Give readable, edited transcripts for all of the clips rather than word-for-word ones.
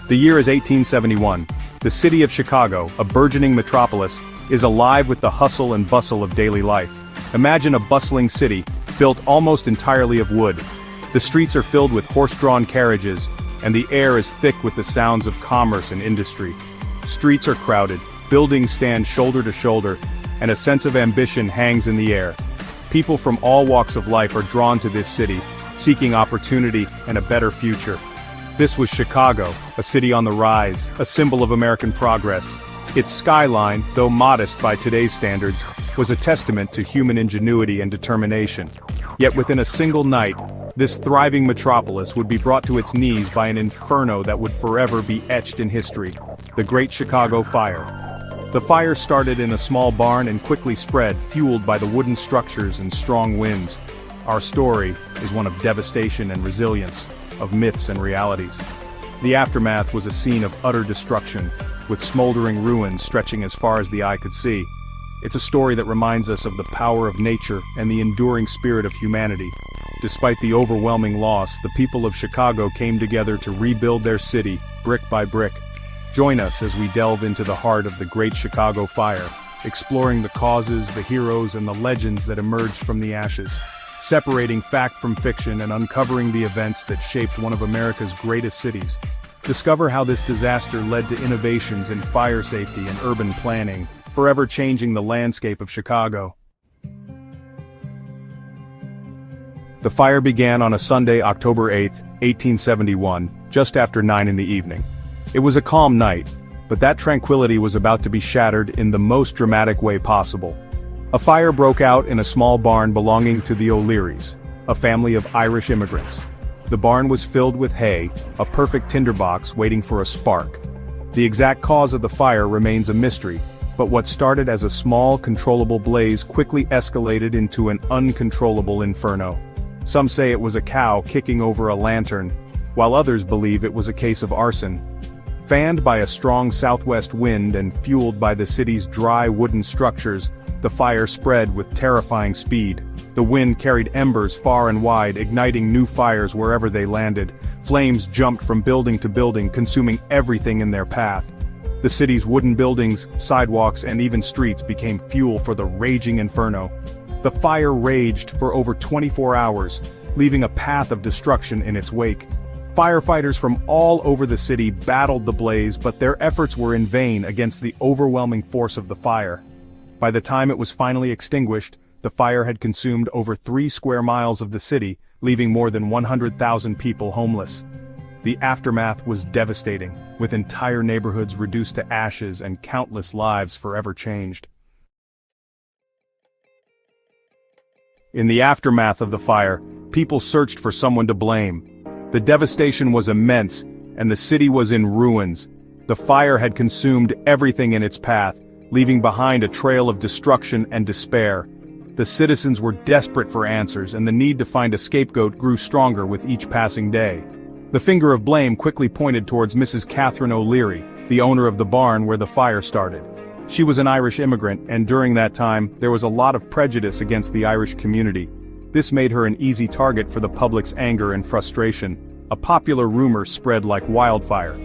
The year is 1871. The city of Chicago, a burgeoning metropolis, is alive with the hustle and bustle of daily life. Imagine a bustling city, built almost entirely of wood. The streets are filled with horse-drawn carriages, and the air is thick with the sounds of commerce and industry. Streets are crowded, buildings stand shoulder to shoulder, and a sense of ambition hangs in the air. People from all walks of life are drawn to this city, seeking opportunity and a better future. This was Chicago, a city on the rise, a symbol of American progress. Its skyline, though modest by today's standards, was a testament to human ingenuity and determination. Yet within a single night, this thriving metropolis would be brought to its knees by an inferno that would forever be etched in history: the Great Chicago Fire. The fire started in a small barn and quickly spread, fueled by the wooden structures and strong winds. Our story is one of devastation and resilience, of myths and realities. The aftermath was a scene of utter destruction, with smoldering ruins stretching as far as the eye could see. It's a story that reminds us of the power of nature and the enduring spirit of humanity. Despite the overwhelming loss, the people of Chicago came together to rebuild their city, brick by brick. Join us as we delve into the heart of the Great Chicago Fire, exploring the causes, the heroes, and the legends that emerged from the ashes, separating fact from fiction and uncovering the events that shaped one of America's greatest cities. Discover how this disaster led to innovations in fire safety and urban planning, forever changing the landscape of Chicago. The fire began on a Sunday, October 8, 1871, just after 9 in the evening. It was a calm night, but that tranquility was about to be shattered in the most dramatic way possible. A fire broke out in a small barn belonging to the O'Learys, a family of Irish immigrants. The barn was filled with hay, a perfect tinderbox waiting for a spark. The exact cause of the fire remains a mystery, but what started as a small, controllable blaze quickly escalated into an uncontrollable inferno. Some say it was a cow kicking over a lantern, while others believe it was a case of arson. Fanned by a strong southwest wind and fueled by the city's dry wooden structures, the fire spread with terrifying speed. The wind carried embers far and wide, igniting new fires wherever they landed. Flames jumped from building to building, consuming everything in their path. The city's wooden buildings, sidewalks, and even streets became fuel for the raging inferno. The fire raged for over 24 hours, leaving a path of destruction in its wake. Firefighters from all over the city battled the blaze, but their efforts were in vain against the overwhelming force of the fire. By the time it was finally extinguished, the fire had consumed over 3 square miles of the city, leaving more than 100,000 people homeless. The aftermath was devastating, with entire neighborhoods reduced to ashes and countless lives forever changed. In the aftermath of the fire, people searched for someone to blame. The devastation was immense, and the city was in ruins. The fire had consumed everything in its path, leaving behind a trail of destruction and despair. The citizens were desperate for answers, and the need to find a scapegoat grew stronger with each passing day. The finger of blame quickly pointed towards Mrs. Catherine O'Leary, the owner of the barn where the fire started. She was an Irish immigrant, and during that time, there was a lot of prejudice against the Irish community. This made her an easy target for the public's anger and frustration. A popular rumor spread like wildfire.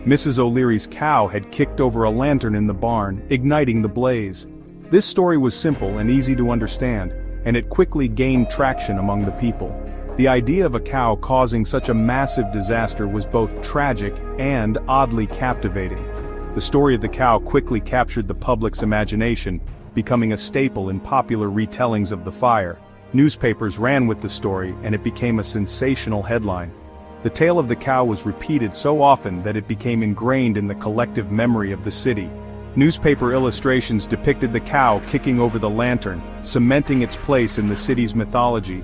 Mrs. O'Leary's cow had kicked over a lantern in the barn, igniting the blaze. This story was simple and easy to understand, and it quickly gained traction among the people. The idea of a cow causing such a massive disaster was both tragic and oddly captivating. The story of the cow quickly captured the public's imagination, becoming a staple in popular retellings of the fire. Newspapers ran with the story, and it became a sensational headline. The tale of the cow was repeated so often that it became ingrained in the collective memory of the city. Newspaper illustrations depicted the cow kicking over the lantern, cementing its place in the city's mythology.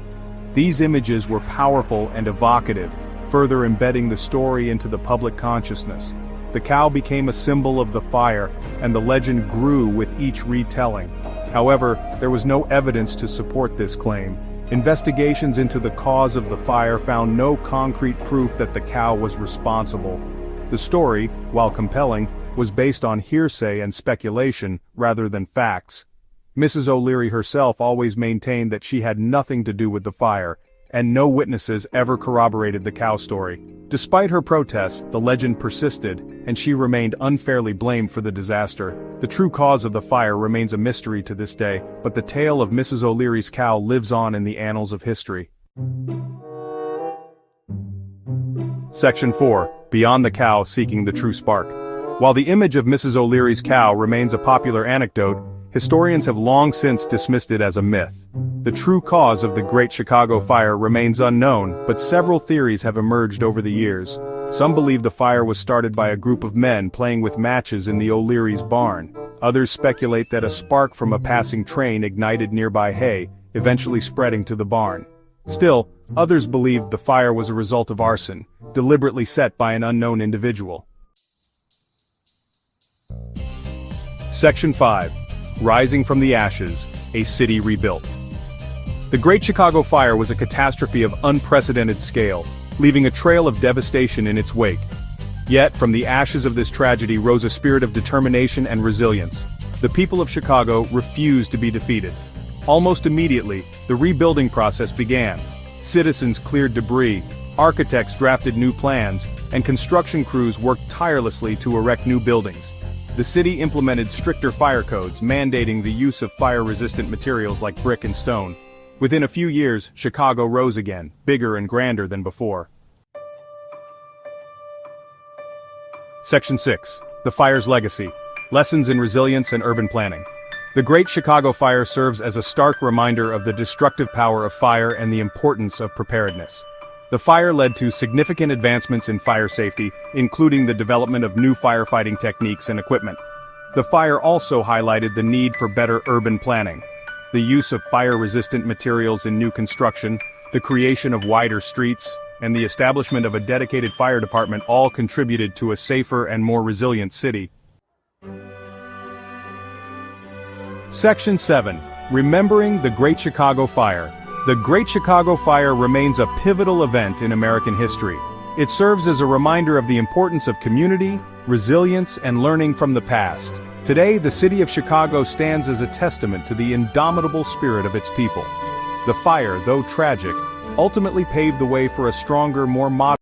These images were powerful and evocative, further embedding the story into the public consciousness. The cow became a symbol of the fire, and the legend grew with each retelling. However, there was no evidence to support this claim. Investigations into the cause of the fire found no concrete proof that the cow was responsible. The story, while compelling, was based on hearsay and speculation rather than facts. Mrs. O'Leary herself always maintained that she had nothing to do with the fire, and no witnesses ever corroborated the cow story. Despite her protests, the legend persisted, and she remained unfairly blamed for the disaster. The true cause of the fire remains a mystery to this day, but the tale of Mrs. O'Leary's cow lives on in the annals of history. Section 4. Beyond the cow seeking the true spark. While the image of Mrs. O'Leary's cow remains a popular anecdote, historians have long since dismissed it as a myth. The true cause of the Great Chicago Fire remains unknown, but several theories have emerged over the years. Some believe the fire was started by a group of men playing with matches in the O'Leary's barn. Others speculate that a spark from a passing train ignited nearby hay, eventually spreading to the barn. Still, others believe the fire was a result of arson, deliberately set by an unknown individual. Section 5. Rising from the ashes, a city rebuilt. The Great Chicago Fire was a catastrophe of unprecedented scale, leaving a trail of devastation in its wake. Yet, from the ashes of this tragedy rose a spirit of determination and resilience. The people of Chicago refused to be defeated. Almost immediately, the rebuilding process began. Citizens cleared debris, architects drafted new plans, and construction crews worked tirelessly to erect new buildings. The city implemented stricter fire codes, mandating the use of fire-resistant materials like brick and stone. Within a few years, Chicago rose again, bigger and grander than before. Section 6. The fire's legacy. Lessons in resilience and urban planning. The Great Chicago Fire serves as a stark reminder of the destructive power of fire and the importance of preparedness. The fire led to significant advancements in fire safety, including the development of new firefighting techniques and equipment. The fire also highlighted the need for better urban planning. The use of fire-resistant materials in new construction, the creation of wider streets, and the establishment of a dedicated fire department all contributed to a safer and more resilient city. Section 7. Remembering the Great Chicago Fire. The Great Chicago Fire remains a pivotal event in American history. It serves as a reminder of the importance of community, resilience, and learning from the past. Today, the city of Chicago stands as a testament to the indomitable spirit of its people. The fire, though tragic, ultimately paved the way for a stronger, more modern